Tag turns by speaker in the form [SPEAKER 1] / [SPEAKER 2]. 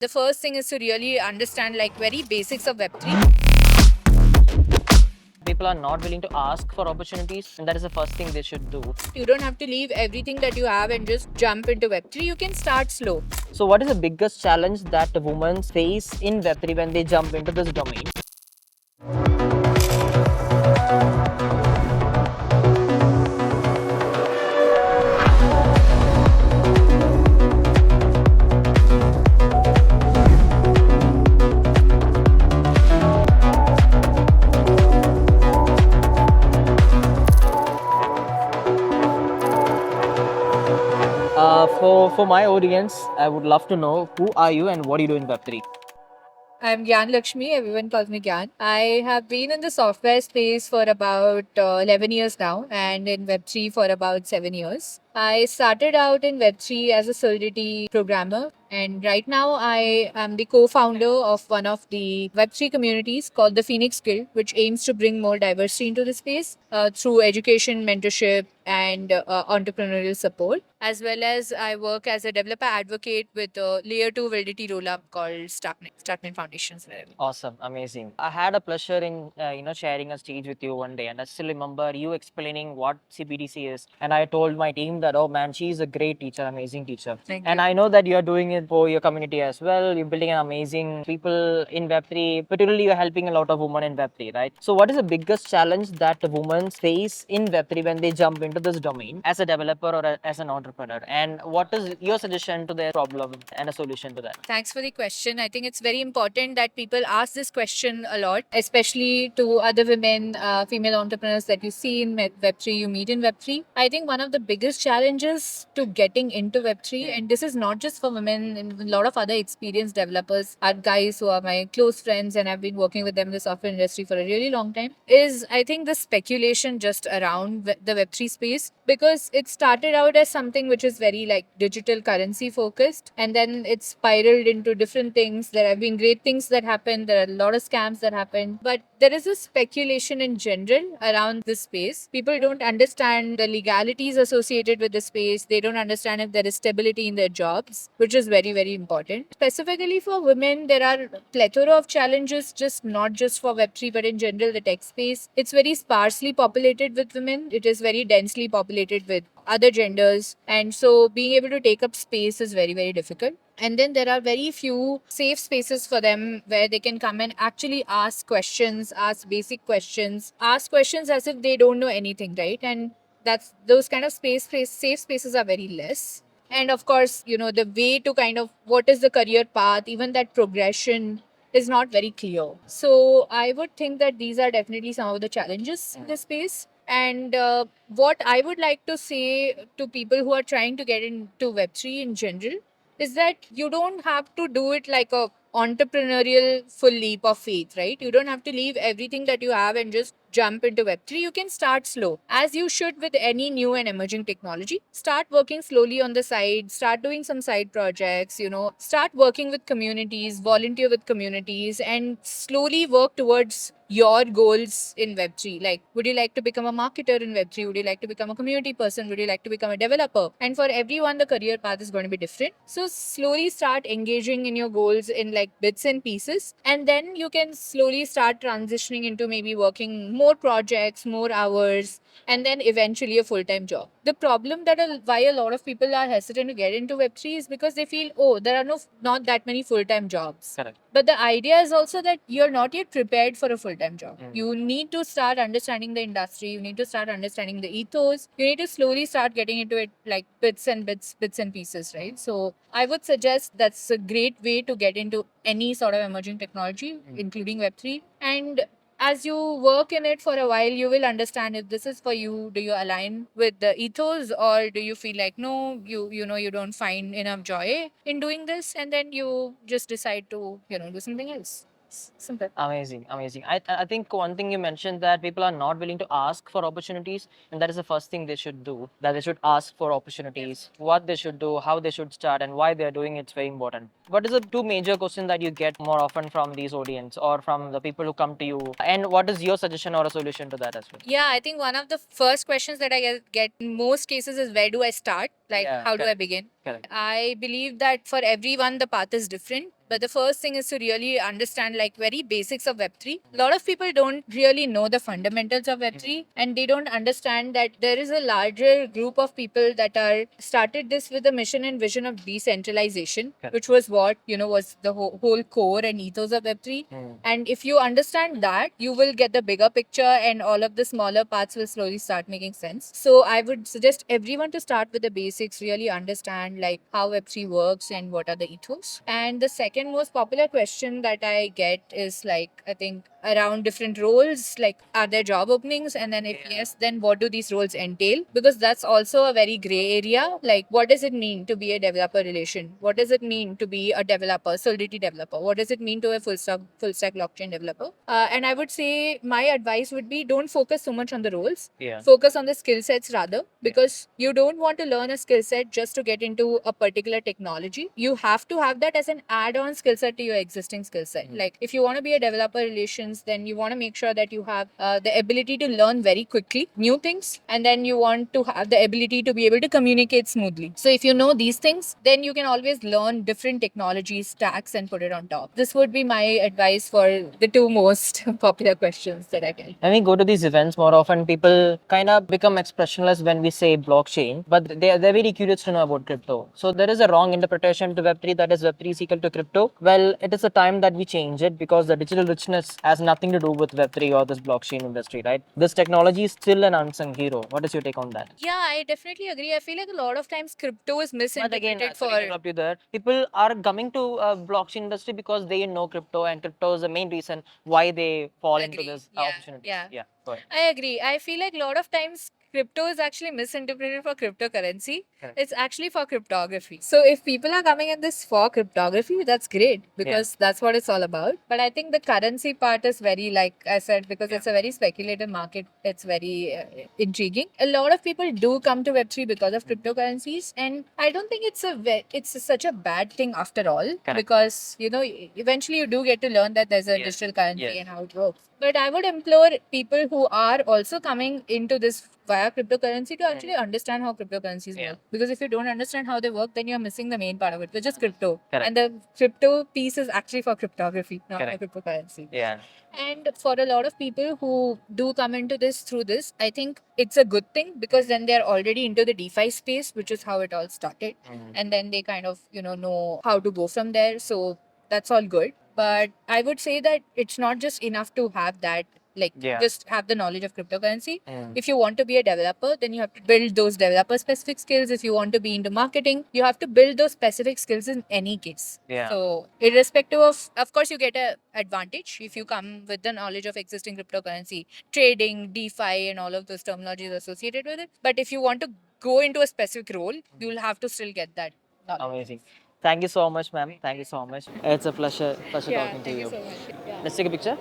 [SPEAKER 1] The first thing is to really understand like very basics of Web3.
[SPEAKER 2] People are not willing to ask for opportunities, and that is the first thing they should do.
[SPEAKER 1] You don't have to leave everything that you have and just jump into Web3. You can start slow.
[SPEAKER 2] So, what is the biggest challenge that women face in Web3 when they jump into this domain? For my audience, I would love to know who are you and what do you do in Web3?
[SPEAKER 1] I'm Gnana Lakshmi. Everyone calls me Gyan. I have been in the software space for about 11 years now and in Web3 for about 7 years. I started out in Web3 as a Solidity programmer, and right now I am the co-founder of one of the Web3 communities called the Phoenix Guild, which aims to bring more diversity into the space through education, mentorship, and entrepreneurial support. As well as I work as a developer advocate with a layer 2 validity rollup called Starknet Foundations.
[SPEAKER 2] Awesome, amazing. I had a pleasure in sharing a stage with you one day, and I still remember you explaining what CBDC is. And I told my team that, oh man, she's a great teacher, amazing teacher.
[SPEAKER 1] Thank
[SPEAKER 2] And
[SPEAKER 1] you.
[SPEAKER 2] I know that you're doing it for your community as well. You're building an amazing people in Web3. Particularly, you're helping a lot of women in Web3, right? So, what is the biggest challenge that women face in Web3 when they jump into this domain as a developer or as an entrepreneur? And what is your suggestion to their problem and a solution to that?
[SPEAKER 1] Thanks for the question. I think it's very important that people ask this question a lot, especially to other women, female entrepreneurs that you see in Web3, you meet in Web3. I think one of the biggest challenges to getting into Web3, and this is not just for women, and a lot of other experienced developers are guys who are my close friends and I've been working with them in the software industry for a really long time, is I think the speculation just around the Web3 space, because it started out as something which is very like digital currency focused, and then it spiraled into different things. There have been great things that happened, there are a lot of scams that happen, but there is a speculation in general around this space. People don't understand the legalities associated with the space, they don't understand if there is stability in their jobs, which is very, very important. Specifically for women, there are plethora of challenges, just not just for Web3 but in general the tech space. It's very sparsely populated with women, it is very densely populated with other genders, and so being able to take up space is very, very difficult. And then there are very few safe spaces for them where they can come and actually ask questions, ask basic questions, ask questions as if they don't know anything, right? And that's those kind of safe spaces are very less. And of course, the way to kind of what is the career path, even that progression is not very clear. So I would think that these are definitely some of the challenges in this space. And what I would like to say to people who are trying to get into Web3 in general is that you don't have to do it like a entrepreneurial full leap of faith, right? You don't have to leave everything that you have and just jump into Web3. You can start slow, as you should with any new and emerging technology. Start working slowly on the side, start doing some side projects, start working with communities, volunteer with communities, and slowly work towards your goals in Web3. Like, would you like to become a marketer in Web3? Would you like to become a community person? Would you like to become a developer? And for everyone, the career path is going to be different. So, slowly start engaging in your goals in like bits and pieces. And then you can slowly start transitioning into maybe working more projects, more hours, and then eventually a full time job. The problem why a lot of people are hesitant to get into Web3 is because they feel, oh, there are not that many full time jobs.
[SPEAKER 2] Correct.
[SPEAKER 1] But the idea is also that you're not yet prepared for a full time job. You need to start understanding the industry, you need to start understanding the ethos, you need to slowly start getting into it like bits and pieces, right? So I would suggest that's a great way to get into any sort of emerging technology, including Web3. And as you work in it for a while, you will understand if this is for you. Do you align with the ethos, or do you feel like no, you don't find enough joy in doing this, and then you just decide to do something else. Simple.
[SPEAKER 2] Amazing, amazing. I think one thing you mentioned that people are not willing to ask for opportunities, and that is the first thing they should do. That they should ask for opportunities, what they should do, how they should start, and why they are doing it's very important. What is the two major questions that you get more often from these audience or from the people who come to you? And what is your suggestion or a solution to that as well?
[SPEAKER 1] Yeah, I think one of the first questions that I get in most cases is, where do I start? Like,
[SPEAKER 2] Yeah,
[SPEAKER 1] how do I
[SPEAKER 2] correct.
[SPEAKER 1] begin?
[SPEAKER 2] Correct.
[SPEAKER 1] I believe that for everyone, the path is different. But the first thing is to really understand like very basics of Web3. A lot of people don't really know the fundamentals of Web3 and they don't understand that there is a larger group of people that are started this with a mission and vision of decentralization,
[SPEAKER 2] Correct.
[SPEAKER 1] which was what, was the whole core and ethos of Web3. And if you understand that, you will get the bigger picture and all of the smaller parts will slowly start making sense. So I would suggest everyone to start with the basics, really understand like how Web3 works and what are the ethos. And the second most popular question that I get is like, I think around different roles, like are there job openings? And then if yes, then what do these roles entail? Because that's also a very gray area. Like what does it mean to be a developer relation? What does it mean to be a developer, Solidity developer? What does it mean to a full stack blockchain developer? And I would say my advice would be don't focus so much on the roles.
[SPEAKER 2] Yeah.
[SPEAKER 1] Focus on the skill sets rather, because you don't want to learn a skill set just to get into a particular technology. You have to have that as an add-on skill set to your existing skill set. Like if you want to be a developer relations, then you want to make sure that you have the ability to learn very quickly new things, and then you want to have the ability to be able to communicate smoothly. So if you know these things, then you can always learn different technologies, stacks, and put it on top. This would be my advice for the two most popular questions that I get.
[SPEAKER 2] When we go to these events more often, people kind of become expressionless when we say blockchain, but they're very curious to know about crypto. So there is a wrong interpretation to Web3 that is Web3 is equal to crypto. Well, it is a time that we change it because the digital richness has nothing to do with Web3 or this blockchain industry, right? This technology is still an unsung hero. What is your take on that?
[SPEAKER 1] Yeah, I definitely agree. I feel like a lot of times crypto is
[SPEAKER 2] But again,
[SPEAKER 1] misinterpreted
[SPEAKER 2] sorry to
[SPEAKER 1] for.
[SPEAKER 2] interrupt you there. People are coming to blockchain industry because they know crypto, and crypto is the main reason why they fall into
[SPEAKER 1] Agree.
[SPEAKER 2] this
[SPEAKER 1] Yeah.
[SPEAKER 2] opportunity.
[SPEAKER 1] Yeah.
[SPEAKER 2] Yeah. Go ahead.
[SPEAKER 1] I agree. I feel like a lot of times crypto is actually misinterpreted for cryptocurrency.
[SPEAKER 2] Correct.
[SPEAKER 1] It's actually for cryptography. So if people are coming in this for cryptography, that's great because that's what it's all about. But I think the currency part is very, like I said, because it's a very speculative market. It's very intriguing. A lot of people do come to Web3 because of cryptocurrencies, and I don't think it's such a bad thing after all.
[SPEAKER 2] Correct.
[SPEAKER 1] Because eventually you do get to learn that there's a
[SPEAKER 2] Yes.
[SPEAKER 1] digital currency
[SPEAKER 2] Yes.
[SPEAKER 1] and how it works. But I would implore people who are also coming into this via cryptocurrency to actually understand how cryptocurrencies work. Because if you don't understand how they work, then you're missing the main part of it, which is crypto.
[SPEAKER 2] Correct.
[SPEAKER 1] And the crypto piece is actually for cryptography, not
[SPEAKER 2] Correct.
[SPEAKER 1] for cryptocurrency.
[SPEAKER 2] Yeah.
[SPEAKER 1] And for a lot of people who do come into this through this, I think it's a good thing because then they're already into the DeFi space, which is how it all started. And then they kind of, know how to go from there. So that's all good. But I would say that it's not just enough to have that, like just have the knowledge of cryptocurrency. If you want to be a developer, then you have to build those developer specific skills. If you want to be into marketing, you have to build those specific skills in any case.
[SPEAKER 2] Yeah.
[SPEAKER 1] So irrespective of course, you get a advantage if you come with the knowledge of existing cryptocurrency, trading, DeFi, and all of those terminologies associated with it. But if you want to go into a specific role, you'll have to still get that knowledge.
[SPEAKER 2] Amazing. Thank you so much, ma'am. Thank you so much. It's a pleasure talking to
[SPEAKER 1] Thank you
[SPEAKER 2] you.
[SPEAKER 1] so much. Yeah.
[SPEAKER 2] Let's take a picture.